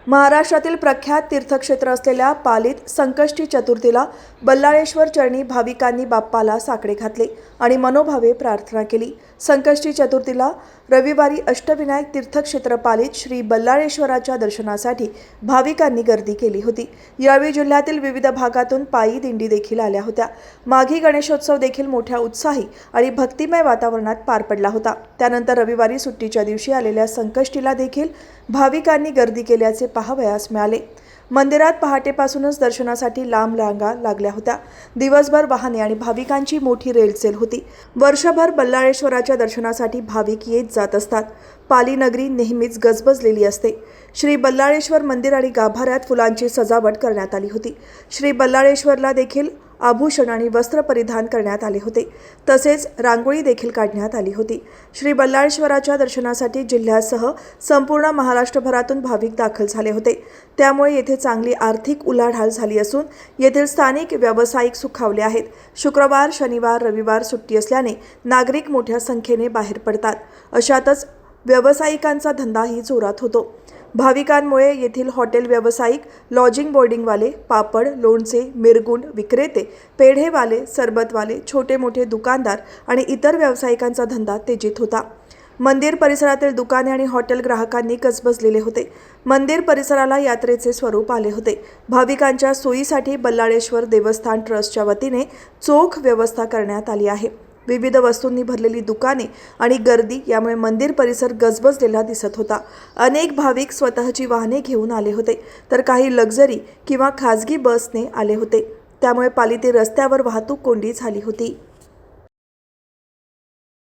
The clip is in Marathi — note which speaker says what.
Speaker 1: महाराष्ट्रातील प्रख्यात तीर्थक्षेत्र असलेल्या पालीत संकष्टी चतुर्थीला बल्लाळेश्वर चरणी भाविकांनी बाप्पाला साकडे घातले आणि मनोभावे प्रार्थना केली। संकष्टी चतुर्थीला रविवारी अष्टविनायक तीर्थक्षेत्र पालीत श्री बल्लाळेश्वराच्या दर्शनासाठी भाविकांनी गर्दी केली होती। यावेळी जिल्ह्यातील विविध भागातून पायी दिंडी देखील आल्या होत्या। माघी गणेशोत्सव देखील मोठ्या उत्साही आणि भक्तिमय वातावरणात पार पडला होता। त्यानंतर रविवारी सुट्टीच्या दिवशी आलेल्या संकष्टीला देखील भाविकांनी गर्दी केल्याचे पाहावयास मिळाले। मंदिरात पहाटेपासूनच दर्शनासाठी लांब रांगा लागल्या होत्या। दिवसभर वाहने आणि भाविकांची मोठी रेलचेल होती। वर्षभर बल्लाळेश्वराच्या दर्शनासाठी भाविक येत जात असतात। पाली नगरी नेहमीच गजबजलेली असते। श्री बल्लाळेश्वर मंदिर आणि गाभाऱ्यात फुलांची सजावट करण्यात आली होती। श्री बल्लाळेश्वरला देखील आभूषण आणि वस्त्र परिधान करण्यात आले होते। तसेच रांगोळी देखील काढण्यात आली होती। श्री बल्लाळेश्वराच्या दर्शनासाठी जिल्ह्यासह संपूर्ण महाराष्ट्रभरातून भाविक दाखल झाले होते। त्यामुळे येथे चांगली आर्थिक उलाढाल झाली असून येथील स्थानिक व्यावसायिक सुखावले आहेत। शुक्रवार, शनिवार, रविवार सुट्टी असल्याने नागरिक मोठ्या संख्येने बाहेर पडतात। अशातच व्यावसायिकांचा धंदाही जोरात होतो। भाविकांमुळे येथील हॉटेल व्यावसायिक, लॉजिंग बोर्डिंगवाले, पापड, लोणचे, मिरगुंड विक्रेते, पेढेवाले, सरबतवाले, छोटे मोठे दुकानदार आणि इतर व्यावसायिकांचा धंदा तेजीत होता। मंदिर परिसरातील दुकाने आणि हॉटेल ग्राहकांनी गजबजलेले होते। मंदिर परिसराला यात्रेचे स्वरूप आले होते। भाविकांच्या सोयीसाठी बल्लाळेश्वर देवस्थान ट्रस्टच्या वतीने चोख व्यवस्था करण्यात आली आहे। विविध वस्तूंनी भरलेली दुकाने आणि गर्दी यामुळे मंदिर परिसर गजबजलेला दिसत होता। अनेक भाविक स्वतःची वाहने घेऊन आले होते, तर काही लक्झरी किंवा खाजगी बसने आले होते। त्यामुळे पालीतील रस्त्यावर वाहतूक कोंडी झाली होती।